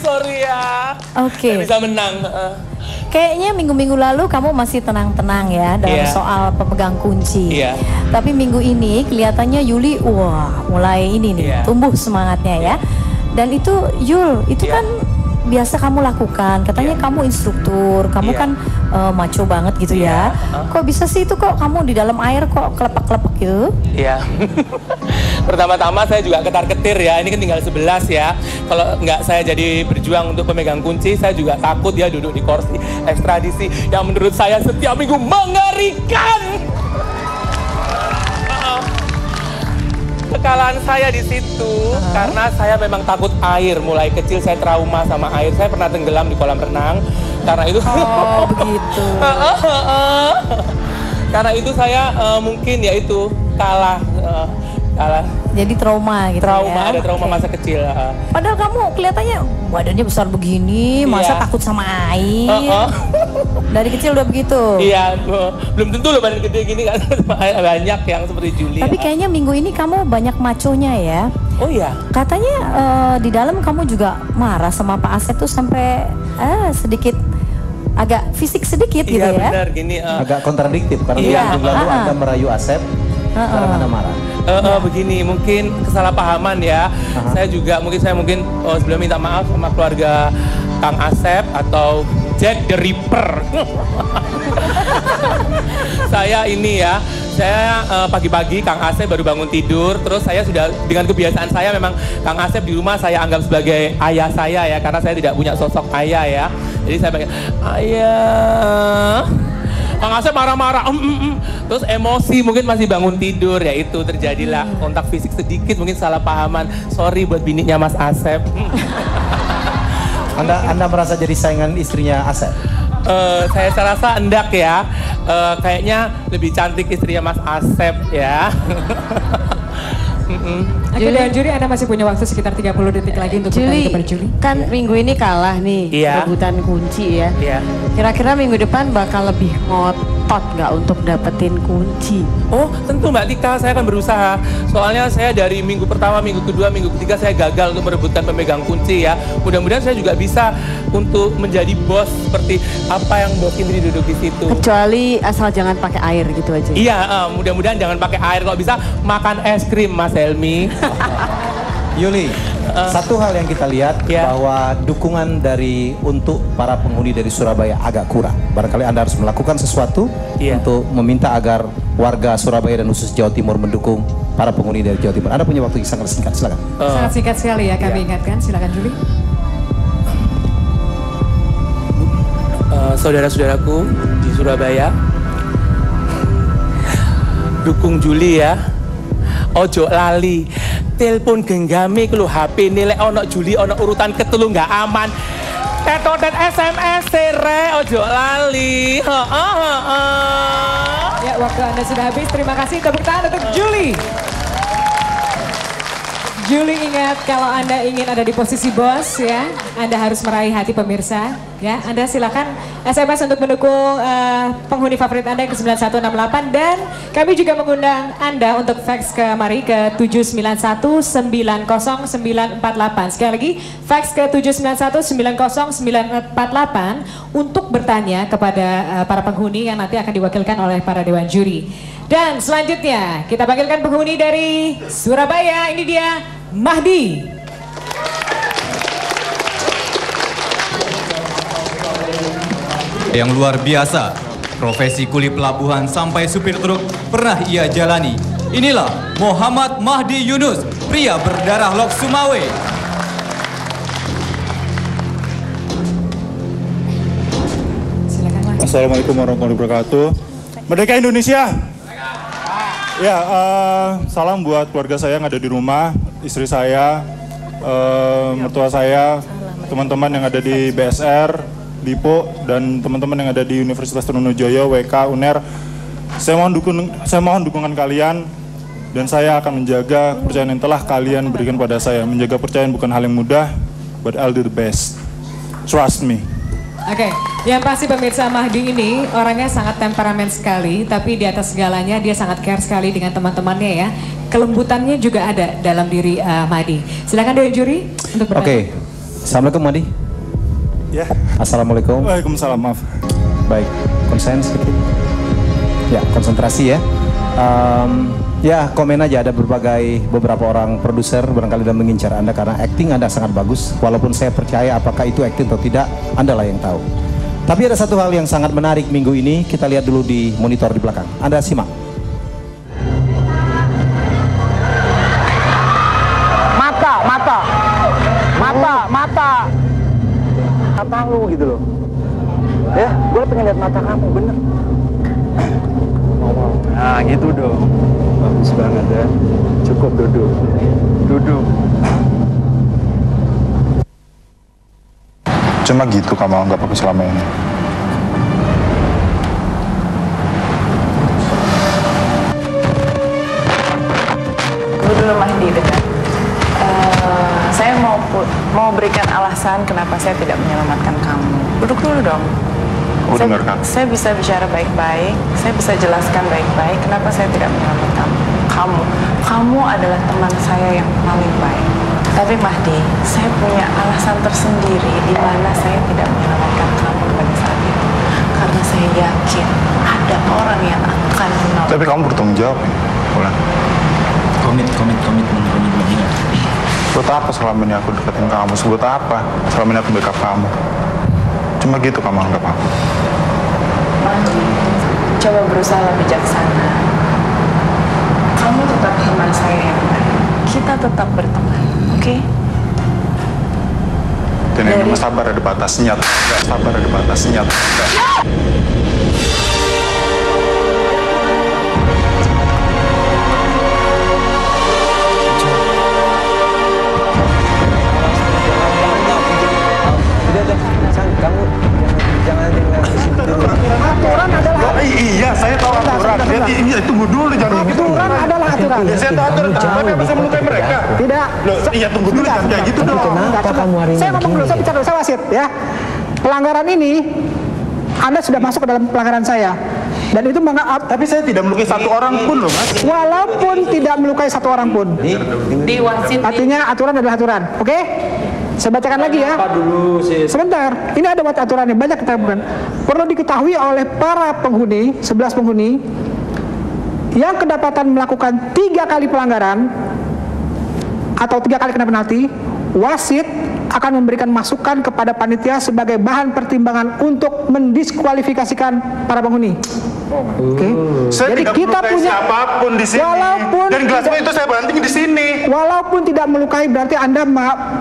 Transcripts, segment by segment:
sorry ya. Oke. Bisa menang. Kayaknya minggu-minggu lalu kamu masih tenang-tenang ya dalam soal pemegang kunci. Tapi minggu ini kelihatannya Yuli, wah mulai ini nih, tumbuh semangatnya ya. Dan itu Yul, itu kan biasa kamu lakukan, katanya kamu instruktur, kamu kan maco banget gitu ya. Kok bisa sih itu kok kamu di dalam air kok kelepak-kelepak gitu? Iya. Pertama-tama saya juga ketar-ketir ya, ini kan tinggal 11 ya. Kalau nggak saya jadi berjuang untuk pemegang kunci, saya juga takut ya duduk di kursi ekstradisi yang menurut saya setiap minggu mengerikan. Kekalahan saya di situ karena saya memang takut air. Mulai kecil saya trauma sama air. Saya pernah tenggelam di kolam renang karena itu. Oh begitu. Karena itu saya mungkin ya itu kalah. Jadi trauma gitu ada trauma masa kecil. Padahal kamu kelihatannya badannya besar begini, masa takut sama air? Dari kecil udah begitu? Iya, belum tentu loh badan gede gini kan. Banyak yang seperti Juli. Tapi kayaknya minggu ini kamu banyak maconya ya? Oh iya? Katanya di dalam kamu juga marah sama Pak Asep tuh sampai sedikit agak fisik sedikit gitu ya? Iya benar gini. Agak kontradiktif karena minggu lalu Anda merayu Asep, sekarang Anda marah. Begini, mungkin kesalahpahaman ya. Saya mungkin sebelum minta maaf sama keluarga Kang Asep atau Jack the Ripper. Saya pagi-pagi Kang Asep baru bangun tidur, terus saya sudah dengan kebiasaan saya memang Kang Asep di rumah saya anggap sebagai ayah saya ya, karena saya tidak punya sosok ayah ya. Jadi saya pakai ayah. Kang Asep marah-marah, terus emosi mungkin masih bangun tidur, ya itu terjadilah kontak fisik sedikit, mungkin salah pahaman. Sorry buat bininya Mas Asep. Anda merasa jadi saingan istrinya Asep? Saya rasa enggak ya, kayaknya lebih cantik istrinya Mas Asep ya. Oke, Dewan Juri, Anda masih punya waktu sekitar 30 detik lagi untuk bertanya kepada Juli. Kan minggu ini kalah nih, rebutan kunci ya. Kira-kira minggu depan bakal lebih ngotot nggak untuk dapetin kunci? Oh tentu Mbak Tika, saya akan berusaha. Soalnya saya dari minggu pertama, minggu kedua, minggu ketiga saya gagal untuk merebutkan pemegang kunci ya. Mudah-mudahan saya juga bisa untuk menjadi bos seperti apa yang Bos Indri duduk di situ. Kecuali asal jangan pakai air gitu aja. Iya, mudah-mudahan jangan pakai air. Kalau bisa makan es krim Mas Helmi. Yuli, satu hal yang kita lihat bahwa dukungan untuk para penghuni dari Surabaya agak kurang. Barangkali Anda harus melakukan sesuatu untuk meminta agar warga Surabaya dan khusus Jawa Timur mendukung para penghuni dari Jawa Timur. Anda punya waktu yang sangat singkat, silakan. Sangat singkat sekali ya, kami ingatkan. Silakan Juli. Saudara-saudaraku di Surabaya, dukung Juli ya. Ojo lali, telepon genggame kalau HP nilai ono Juli ono urutan ketelu nggak aman. Tetotet SMS re, ojo lali. Ya, waktu Anda sudah habis. Terima kasih, tepuk tangan untuk Juli. Juli, ingat kalau Anda ingin ada di posisi bos ya, Anda harus meraih hati pemirsa ya. Anda silakan SMS untuk mendukung penghuni favorit Anda yang ke 9168, dan kami juga mengundang Anda untuk fax ke mari ke 791900948. Sekali lagi fax ke 791900948 untuk bertanya kepada para penghuni yang nanti akan diwakilkan oleh para dewan juri. Dan selanjutnya kita panggilkan penghuni dari Surabaya. Ini dia Mahdi. Yang luar biasa, profesi kuli pelabuhan sampai supir truk pernah ia jalani. Inilah Muhammad Mahdi Yunus, pria berdarah Lok Sumawe. Silakan Mas. Assalamualaikum warahmatullahi wabarakatuh. Merdeka Indonesia. Ya, salam buat keluarga saya yang ada di rumah, istri saya, mertua saya, teman-teman yang ada di BSR, Lipo, dan teman-teman yang ada di Universitas Trunojoyo, WK, UNER. Saya mohon dukungan kalian, dan saya akan menjaga kepercayaan yang telah kalian berikan pada saya. Menjaga kepercayaan bukan hal yang mudah, but I'll do the best. Trust me. Oke, yang pasti pemirsa, Mahdi ini orangnya sangat temperamen sekali, tapi di atas segalanya dia sangat care sekali dengan teman-temannya ya. Kelembutannya juga ada dalam diri Mahdi. Silakan Dewan Juri untuk bertanya. Oke, Assalamualaikum Madi. Ya. Assalamualaikum. Waalaikumsalam, maaf. Baik, konsen sedikit. Ya, konsentrasi ya. Ya, komen aja, ada beberapa orang produser barangkali dan mengincar Anda karena acting Anda sangat bagus. Walaupun saya percaya apakah itu acting atau tidak, Anda lah yang tahu. Tapi ada satu hal yang sangat menarik minggu ini, kita lihat dulu di monitor di belakang. Anda simak. Mata lu gitu loh. Ya, gue pengen lihat mata kamu, bener. Nah, gitu dong. Bagus banget ya. Cukup duduk. Duduk. Cuma gitu kamu anggap aku selama ini. Tunggu dulu Mahdi, dengar. Saya mau berikan alasan kenapa saya tidak menyelamatkan kamu. Duduk dulu dong. Saya bisa bicara baik-baik, saya bisa jelaskan baik-baik kenapa saya tidak menyelamatkan kamu. Kamu adalah teman saya yang paling baik. Tapi Mahdi, saya punya alasan tersendiri di mana saya tidak menyelamatkan kamu pada saat itu. Karena saya yakin ada orang yang akan menolong. Tapi kamu bertanggung jawab ya, Ulan. Komitmen. Buat apa selama ini aku deketin kamu? Buat apa selama ini aku backup kamu? Cuma gitu kamu anggap aku. Mahdi, coba berusaha lebih bijaksana. Kamu tetap teman saya yang baik. Kita tetap berteman, oke? Dan yang namanya sabar ada batasnya. Sabar ada batasnya. Kamu jangan aturan adalah iya, saya tahu aturan. Tunggu dulu, jangan gitu. Aturan adalah aturan. Saya tahu aturan, tapi apa saya melukai mereka? Tidak. Iya, tunggu dulu, jangan kayak gitu dong. Kenapa kamu hari ini? Saya ngomong dulu, saya bicara dulu, saya wasit ya. Pelanggaran ini Anda sudah masuk ke dalam pelanggaran saya. Dan itu tapi saya tidak melukai satu orang pun loh, Mas. Walaupun tidak melukai satu orang pun. Di wasit. Artinya aturan adalah aturan. Oke? Saya bacakan lagi ya. Sebentar. Ini ada aturannya, banyak kita bukan. Perlu diketahui oleh para penghuni, 11 penghuni yang kedapatan melakukan 3 kali pelanggaran atau 3 kali kena penalti, wasit akan memberikan masukan kepada panitia sebagai bahan pertimbangan untuk mendiskualifikasikan para penghuni. Oke. Jadi kita punya siapapun di sini. Walaupun dan gelas itu saya banting di sini. Walaupun tidak melukai berarti Anda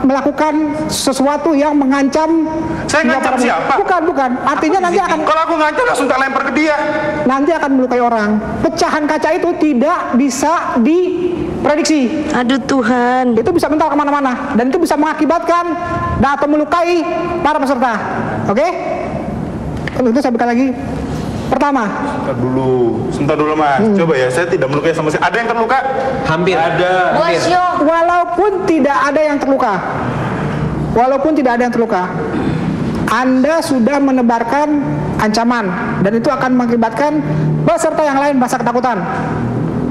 melakukan sesuatu yang mengancam. Saya ngancam siapa? Bukan. Artinya nanti akan. Kalau aku ngancam langsung tak lempar ke dia. Nanti akan melukai orang. Pecahan kaca itu tidak bisa diprediksi. Aduh Tuhan. Itu bisa mental kemana-mana dan itu bisa mengakibatkan atau melukai para peserta. Oke? Itu saya buka lagi. Pertama. Sebentar dulu Mas. Coba ya, saya tidak melukai sama sekali. Ada yang terluka? Hampir. Ada. Walaupun tidak ada yang terluka. Anda sudah menebarkan ancaman dan itu akan mengakibatkan peserta yang lain merasa ketakutan.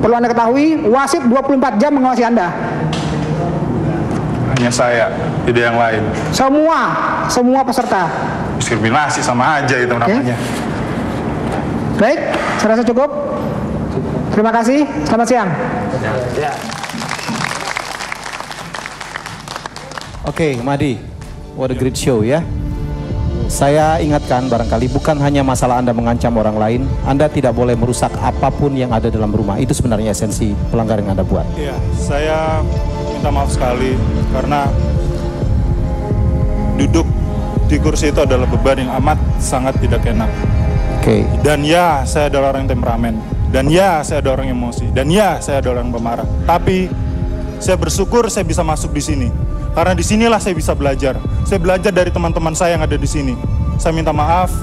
Perlu Anda ketahui, wasit 24 jam mengawasi Anda. Hanya saya, tidak yang lain. Semua peserta. Diskriminasi sama aja itu namanya. Baik, saya rasa cukup. Terima kasih, selamat siang. Oke, Madi, what a great show ya. Saya ingatkan barangkali bukan hanya masalah Anda mengancam orang lain, Anda tidak boleh merusak apapun yang ada dalam rumah. Itu sebenarnya esensi pelanggaran yang Anda buat. Iya, saya minta maaf sekali karena duduk di kursi itu adalah beban yang amat sangat tidak enak. Oke. Dan ya, saya adalah orang yang temperamen. Dan ya, saya adalah orang emosi. Dan ya, saya adalah orang pemarah. Tapi saya bersyukur saya bisa masuk di sini. Karena disinilah saya bisa belajar. Saya belajar dari teman-teman saya yang ada di sini. Saya minta maaf.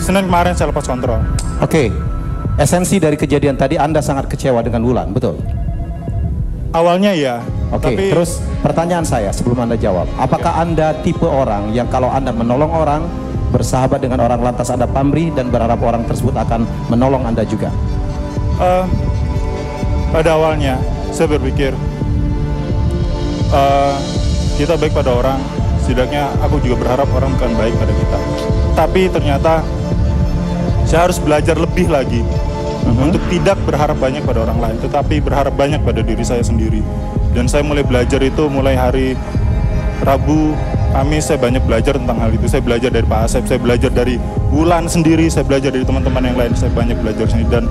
Senin kemarin saya lepas kontrol. Oke. Esensi dari kejadian tadi Anda sangat kecewa dengan Wulan, betul? Awalnya ya. Oke, tapi terus pertanyaan saya sebelum Anda jawab. Apakah Anda tipe orang yang kalau Anda menolong orang, bersahabat dengan orang lantas Anda pamrih dan berharap orang tersebut akan menolong Anda juga? Pada awalnya saya berpikir kita baik pada orang, setidaknya aku juga berharap orang akan baik pada kita. Tapi ternyata saya harus belajar lebih lagi untuk tidak berharap banyak pada orang lain, tetapi berharap banyak pada diri saya sendiri. Dan saya mulai belajar itu mulai hari Rabu, Kamis saya banyak belajar tentang hal itu. Saya belajar dari Pak Asep, saya belajar dari Wulan sendiri, saya belajar dari teman-teman yang lain, saya banyak belajar sendiri. Dan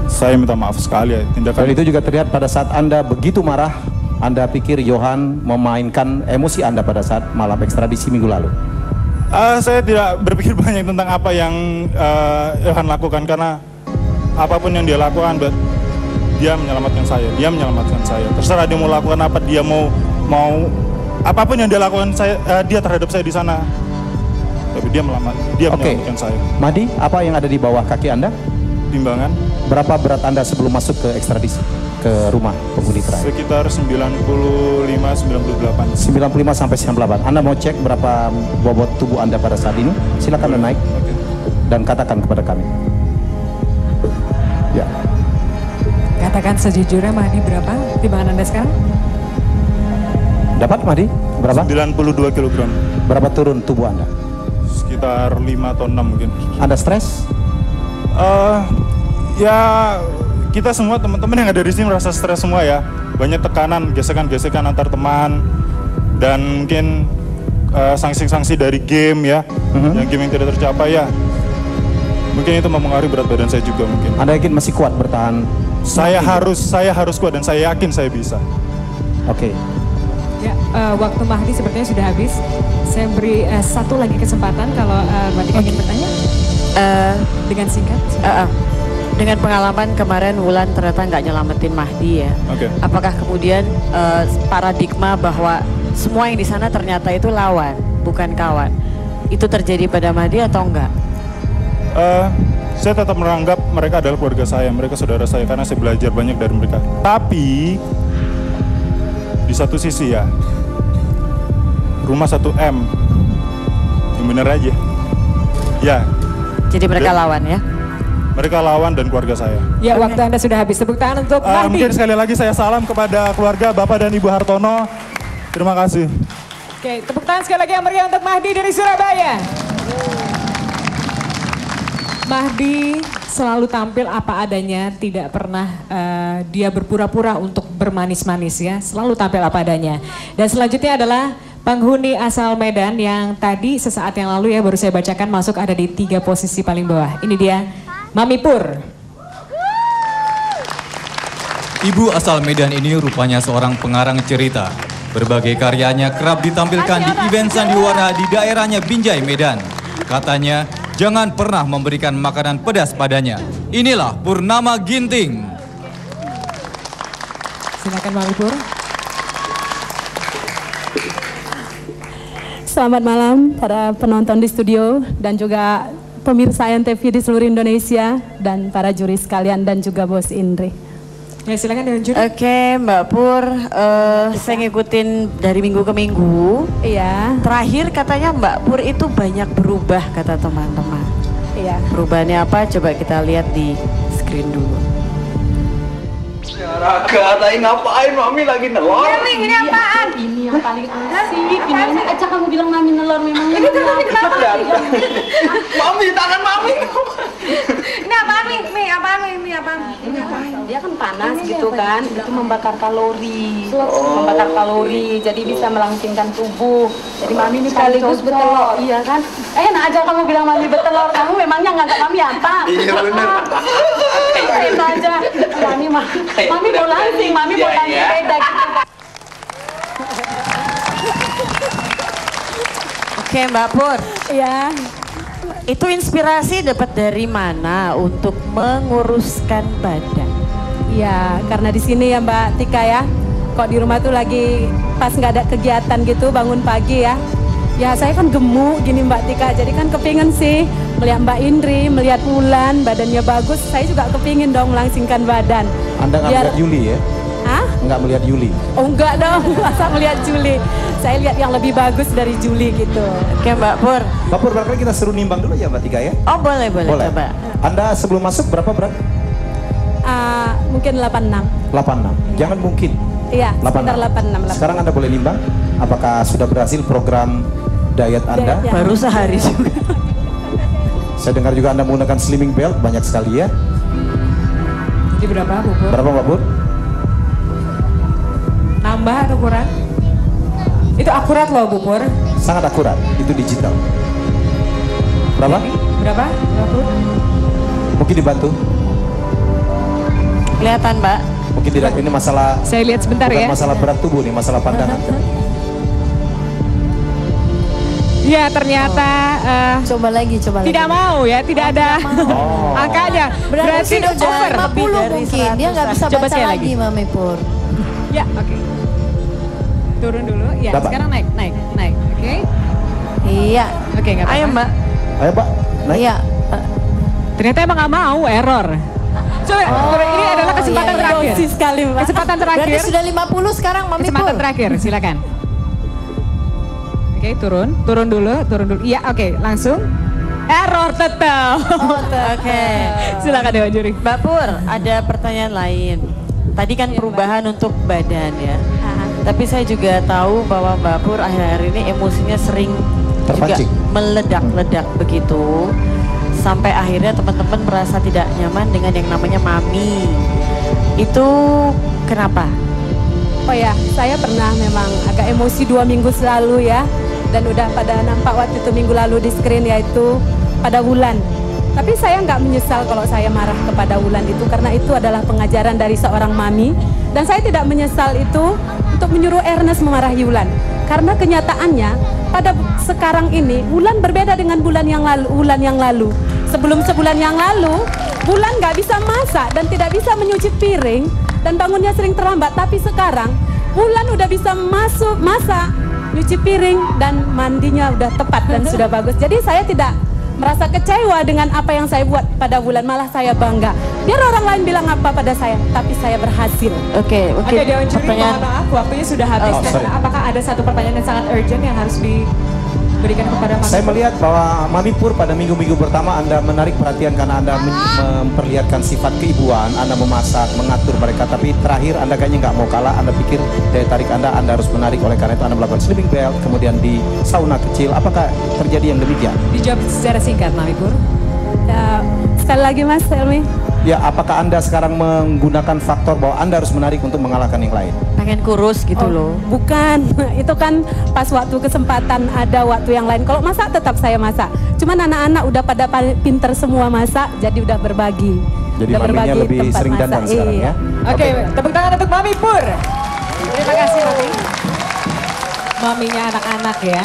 saya minta maaf sekali ya tindakan. Dan itu juga terlihat pada saat Anda begitu marah, Anda pikir Johan memainkan emosi Anda pada saat malam ekstradisi minggu lalu. Saya tidak berpikir banyak tentang apa yang Johan lakukan, karena apapun yang dia lakukan, dia menyelamatkan saya. Dia menyelamatkan saya. Terserah dia mau lakukan apa, dia mau apapun yang dia lakukan dia terhadap saya di sana. Tapi dia menyelamatkan saya. Mahdi, apa yang ada di bawah kaki Anda? Timbangan. Berapa berat Anda sebelum masuk ke ekstradisi ke rumah penghuni terakhir? Sekitar 95-98. 95 sampai 98. Anda mau cek berapa bobot tubuh Anda pada saat ini? Silakan naik dan katakan kepada kami. Ya. Katakan sejujurnya Mahdi, berapa timbangan Anda sekarang? Dapat Mahdi? Berapa? 92 kg. Berapa turun tubuh Anda? Sekitar 5 atau 6 mungkin. Anda stres? Ya kita semua teman-teman yang ada di sini merasa stres semua ya. Banyak tekanan, gesekan-gesekan antar teman, dan mungkin sanksi-sanksi dari game ya, yang game yang tidak tercapai ya. Mungkin itu mempengaruhi berat badan saya juga mungkin. Anda yakin masih kuat bertahan? Saya harus kuat dan saya yakin saya bisa. Oke. Ya, waktu Mahdi sepertinya sudah habis. Saya beri satu lagi kesempatan kalau Mbak Tika ingin bertanya. Dengan singkat. Dengan pengalaman kemarin Wulan ternyata nggak nyelamatin Mahdi ya. Apakah kemudian paradigma bahwa semua yang di sana ternyata itu lawan, bukan kawan, itu terjadi pada Mahdi atau enggak? Saya tetap menganggap mereka adalah keluarga saya, mereka saudara saya, karena saya belajar banyak dari mereka. Tapi di satu sisi ya, rumah 1M, yang bener aja. Ya. Jadi mereka lawan ya? Mereka lawan dan keluarga saya. Ya, waktu Anda sudah habis. Tepuk tangan untuk Mahdi. Mungkin sekali lagi saya salam kepada keluarga Bapak dan Ibu Hartono. Terima kasih. Oke, tepuk tangan sekali lagi yang meriah untuk Mahdi dari Surabaya. Mahdi selalu tampil apa adanya, tidak pernah dia berpura-pura untuk bermanis-manis ya, selalu tampil apa adanya. Dan selanjutnya adalah penghuni asal Medan yang tadi sesaat yang lalu ya baru saya bacakan masuk ada di 3 posisi paling bawah. Ini dia, Mami Pur. Ibu asal Medan ini rupanya seorang pengarang cerita. Berbagai karyanya kerap ditampilkan di event sandiwara di daerahnya Binjai, Medan. Katanya, jangan pernah memberikan makanan pedas padanya. Inilah Purnama Ginting. Silakan Mami Pur. Selamat malam para penonton di studio dan juga pemirsa NTV di seluruh Indonesia dan para juri sekalian dan juga Bos Indri. Ya silakan dengan juri. Oke Mbak Pur, saya ngikutin dari minggu ke minggu. Iya. Terakhir katanya Mbak Pur itu banyak berubah kata teman-teman. Iya. Perubahannya apa? Coba kita lihat di screen dulu. Raka, tadi ngapain? Mami lagi nelor. Ini apaan? Ini yang paling asik. Ini aja kamu bilang Mami nelor memang. Ini kenapa? Mami, tangan Mami. Ini apaan nih? Mie apaan? Mie apaan? Ini apaan? Dia kan panas gitu kan. Itu membakar kalori. Membakar kalori. Jadi bisa melangsingkan tubuh. Jadi Mami ini sekaligus betelor. Iya kan? Nah aja kamu bilang Mami betelor. Kamu memangnya nganggap Mami apa? Iya bener. Enak aja. Mami mau langsing, Mami mau langsing beda gitu. Oke Mbak Pur. Iya. Itu inspirasi dapat dari mana untuk menguruskan badan? Iya, karena di sini ya Mbak Tika ya. Kok di rumah tuh lagi pas nggak ada kegiatan gitu bangun pagi ya. Ya saya kan gemuk gini Mbak Tika, jadi kan kepingin sih melihat Mbak Indri, melihat Wulan, badannya bagus. Saya juga kepingin dong melangsingkan badan. Anda nggak melihat Yuli ya? Hah? Nggak melihat Yuli? Oh enggak dong, masa melihat Juli. Saya lihat yang lebih bagus dari Juli gitu. Oke Mbak Pur. Mbak Pur, barangkali kita suruh nimbang dulu ya Mbak Tika ya? Oh boleh. Coba. Anda sebelum masuk berapa berat? Mungkin 86. 86, jangan mungkin. Iya, sekitar 86. Sekarang Anda boleh nimbang, apakah sudah berhasil program diet Anda? Baru sehari juga. Saya dengar juga Anda menggunakan slimming belt, banyak sekali ya. Jadi berapa Bu Pur? Berapa Mbak Pur? Nambah atau kurang? Itu akurat loh Bu Pur. Sangat akurat, itu digital. Berapa? Berapa? Mungkin dibantu. Kelihatan Mbak. Mungkin tidak, ini masalah. Saya lihat sebentar bukan ya. Masalah berat tubuh nih, masalah pandangan. Ya ternyata coba lagi. Tidak mau ya, tidak ada angkanya. Berarti udah over. 50 mungkin, dia nggak bisa Coba baca lagi Mami Pur. Ya, oke. Turun dulu, ya Dapat. sekarang naik. Oke. Iya. Oke, nggak apa-apa. Ayo Mbak. Ayo Pak, naik. Iya. Ternyata emang nggak mau, error. Coba, ini adalah kesempatan terakhir. Dosis sekali, Mbak. Kesempatan terakhir. Berarti sudah 50 sekarang Mami Pur. Kesempatan terakhir, silakan. Oke, turun dulu. Iya, oke, langsung. Error tetap. Oke. Silakan Dewan Juri. Mbak Pur, ada pertanyaan lain. Tadi kan perubahan untuk badan ya. Tapi saya juga tahu bahwa Mbak Pur akhir-akhir ini emosinya sering terpancing, juga meledak-ledak begitu. Sampai akhirnya teman-teman merasa tidak nyaman dengan yang namanya mami. Itu kenapa? Oh ya, saya pernah memang agak emosi 2 minggu selalu ya. Dan udah pada nampak waktu itu minggu lalu di screen, yaitu pada Wulan. Tapi saya nggak menyesal kalau saya marah kepada Wulan itu, karena itu adalah pengajaran dari seorang mami. Dan saya tidak menyesal itu untuk menyuruh Ernest memarahi Wulan. Karena kenyataannya pada sekarang ini Wulan berbeda dengan bulan yang lalu. Sebelum sebulan yang lalu, Wulan nggak bisa masak dan tidak bisa menyuci piring dan bangunnya sering terlambat. Tapi sekarang Wulan udah bisa masak, nyuci piring, dan mandinya udah tepat dan sudah bagus. Jadi saya tidak merasa kecewa dengan apa yang saya buat pada Wulan, malah saya bangga. Biar orang lain bilang apa pada saya, tapi saya berhasil. Oke. Dewan Juri, mohon maaf, waktunya sudah habis. Apakah ada satu pertanyaan yang sangat urgent yang harus diberikan kepada Mami? Saya melihat bahwa Mami Pur pada minggu-minggu pertama Anda menarik perhatian karena Anda memperlihatkan sifat keibuan, Anda memasak, mengatur mereka. Tapi terakhir Anda kayaknya nggak mau kalah. Anda pikir daya tarik Anda harus menarik, oleh karena itu Anda melakukan slimming belt, kemudian di sauna kecil. Apakah terjadi yang demikian? Dijawab secara singkat Mami Pur. Sekali lagi Mas Helmi. Ya, apakah Anda sekarang menggunakan faktor bahwa Anda harus menarik untuk mengalahkan yang lain? Pengen kurus gitu loh. Bukan, itu kan pas waktu kesempatan, ada waktu yang lain. Kalau masak tetap saya masak. Cuman anak-anak udah pada pinter semua masak, jadi udah berbagi. Jadi udah maminya lebih sering dandan sekarang ya? Oke, tepuk tangan untuk Mami Pur. Terima kasih Mami. Maminya anak-anak ya.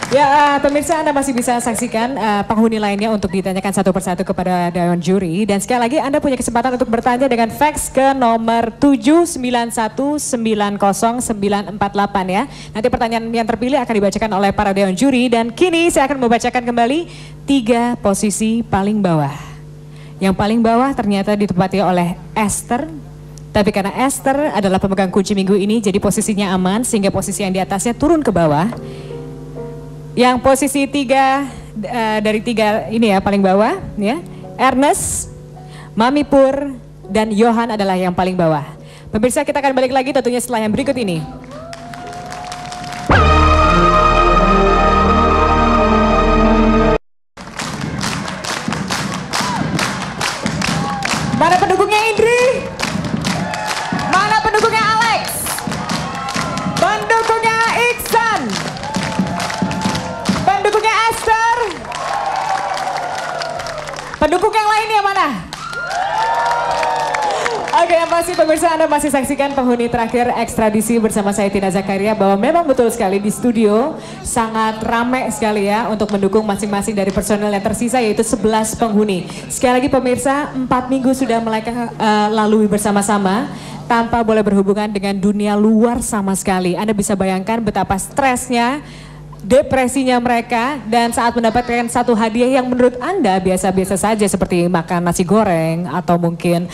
Ya, pemirsa, Anda masih bisa saksikan penghuni lainnya untuk ditanyakan satu persatu kepada Dewan Juri. Dan sekali lagi Anda punya kesempatan untuk bertanya dengan fax ke nomor 791900948 ya. Nanti pertanyaan yang terpilih akan dibacakan oleh para Dewan Juri. Dan kini saya akan membacakan kembali 3 posisi paling bawah. Yang paling bawah ternyata ditempati oleh Esther. Tapi karena Esther adalah pemegang kunci minggu ini, jadi posisinya aman sehingga posisi yang di atasnya turun ke bawah. Yang posisi 3 dari 3 ini ya paling bawah ya, Ernest, Mami Pur, dan Johan adalah yang paling bawah. Pemirsa, kita akan balik lagi tentunya setelah yang berikut ini. Mana pendukungnya Indri? Mana pendukungnya Alex? Pendukungnya Iksan? Pendukungnya Esther? Pendukung yang lainnya mana? Oke, yang pasti pemirsa, Anda masih saksikan penghuni terakhir ekstradisi bersama saya Tina Zakaria, bahwa memang betul sekali di studio sangat ramai sekali ya untuk mendukung masing-masing dari personel yang tersisa, yaitu 11 penghuni. Sekali lagi pemirsa, 4 minggu sudah mereka lalui bersama-sama tanpa boleh berhubungan dengan dunia luar sama sekali. Anda bisa bayangkan betapa stresnya depresinya mereka dan saat mendapatkan satu hadiah yang menurut Anda biasa-biasa saja seperti makan nasi goreng atau mungkin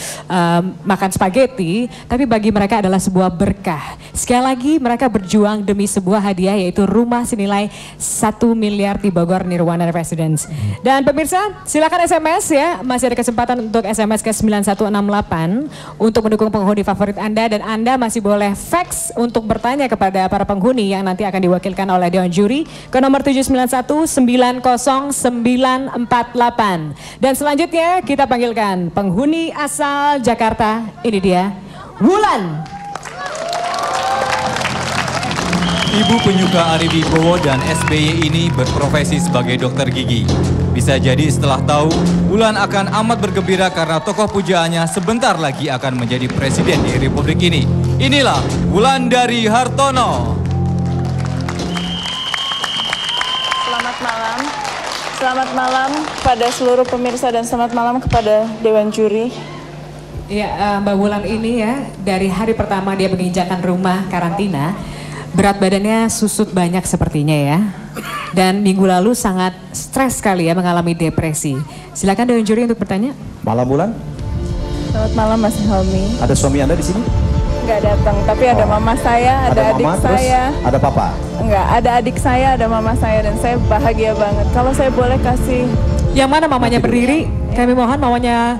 makan spaghetti, tapi bagi mereka adalah sebuah berkah. Sekali lagi mereka berjuang demi sebuah hadiah yaitu rumah senilai 1 miliar di Bogor Nirwana Residence. Dan pemirsa silakan SMS ya, masih ada kesempatan untuk SMS ke 9168 untuk mendukung penghuni favorit Anda, dan Anda masih boleh fax untuk bertanya kepada para penghuni yang nanti akan diwakilkan oleh Dewan Juri ke nomor 791-90948. Dan selanjutnya kita panggilkan penghuni asal Jakarta, ini dia Wulan. Ibu penyuka Ari Wibowo dan SBY ini berprofesi sebagai dokter gigi. Bisa jadi setelah tahu, Wulan akan amat bergembira karena tokoh pujaannya sebentar lagi akan menjadi presiden di Republik ini. Inilah Wulandari Hartono. Selamat malam. Selamat malam kepada seluruh pemirsa dan selamat malam kepada Dewan Juri. Ya, Mbak Wulan ini ya, dari hari pertama dia menginjakan rumah karantina, berat badannya susut banyak sepertinya ya. Dan minggu lalu sangat stres sekali ya, mengalami depresi. Silakan Dewan Juri untuk bertanya. Malam Wulan. Selamat malam Mas Helmi. Ada suami Anda di sini? Enggak datang, tapi ada mama saya, ada adik mama, saya. Ada papa? Enggak, ada adik saya, ada mama saya, dan saya bahagia banget. Kalau saya boleh kasih. Yang mana mamanya berdiri? Kami mohon mamanya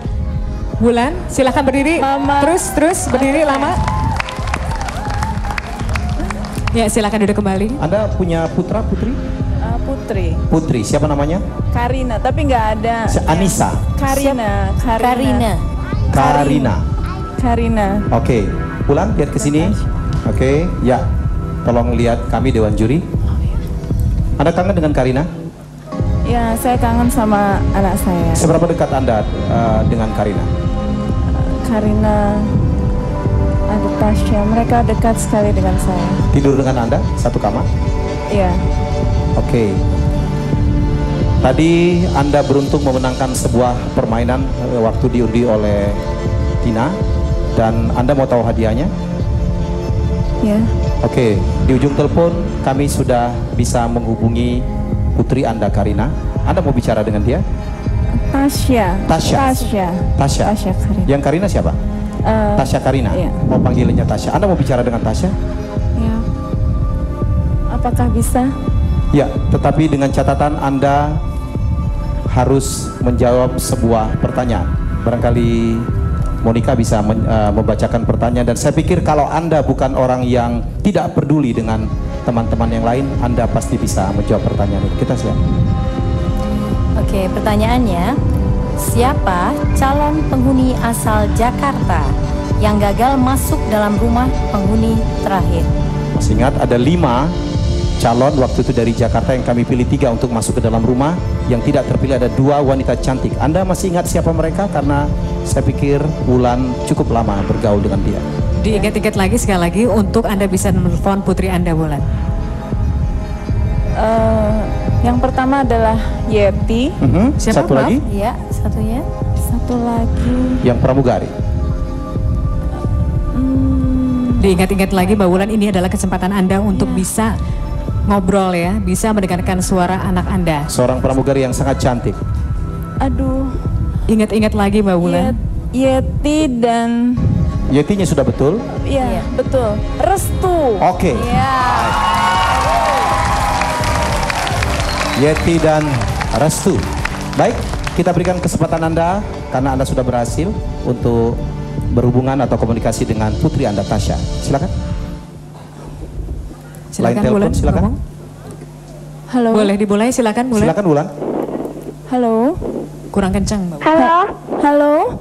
Wulan, silakan berdiri. Mama. Terus berdiri lama. Ya, silakan duduk kembali. Anda punya putra putri? Putri. Putri, siapa namanya? Karina, tapi nggak ada. Anissa. Karina. Oke, Wulan lihat ke sini. Oke, ya. Tolong lihat kami Dewan Juri. Anda kangen dengan Karina? Ya, saya kangen sama anak saya. Seberapa dekat Anda dengan Karina? Karina, ada Tasya, mereka dekat sekali dengan saya. Tidur dengan Anda satu kamar? Iya. Oke. Tadi Anda beruntung memenangkan sebuah permainan waktu diundi oleh Tina, dan Anda mau tahu hadiahnya? Ya. Oke, di ujung telepon kami sudah bisa menghubungi putri Anda Karina. Anda mau bicara dengan dia? Tasya. Karina. Yang Karina siapa? Tasya Karina. Iya. Mau panggilannya Tasya. Anda mau bicara dengan Tasya? Ya. Apakah bisa? Ya, tetapi dengan catatan Anda harus menjawab sebuah pertanyaan. Barangkali Monica bisa membacakan pertanyaan, dan saya pikir kalau Anda bukan orang yang tidak peduli dengan teman-teman yang lain, Anda pasti bisa menjawab pertanyaan itu. Kita siap. Oke, pertanyaannya, siapa calon penghuni asal Jakarta yang gagal masuk dalam rumah penghuni terakhir? Masih ingat ada 5 calon waktu itu dari Jakarta yang kami pilih 3 untuk masuk ke dalam rumah. Yang tidak terpilih ada 2 wanita cantik. Anda masih ingat siapa mereka? Karena saya pikir Wulan cukup lama bergaul dengan dia. Diingat-ingat lagi sekali lagi untuk Anda bisa menelpon putri Anda, Wulan. Yang pertama adalah Yeti. Siapa? Satu lagi? Iya, satunya. Satu lagi. Yang pramugari. Diingat-ingat lagi Mbak Wulan, ini adalah kesempatan Anda untuk bisa ngobrol ya, bisa mendengarkan suara anak Anda. Seorang pramugari yang sangat cantik. Aduh. Ingat-ingat lagi Mbak Wulan. Yeti dan... Yetinya sudah betul? Iya, betul. Restu. Oke. Iya. Yeti dan Restu. Baik, kita berikan kesempatan Anda karena Anda sudah berhasil untuk berhubungan atau komunikasi dengan putri Anda, Tasya. Silakan. Lain telepon, silakan. Halo. Boleh dimulai, silakan mulai. Silakan Wulan. Halo. Kurang kencang, Mbak. Halo. Halo.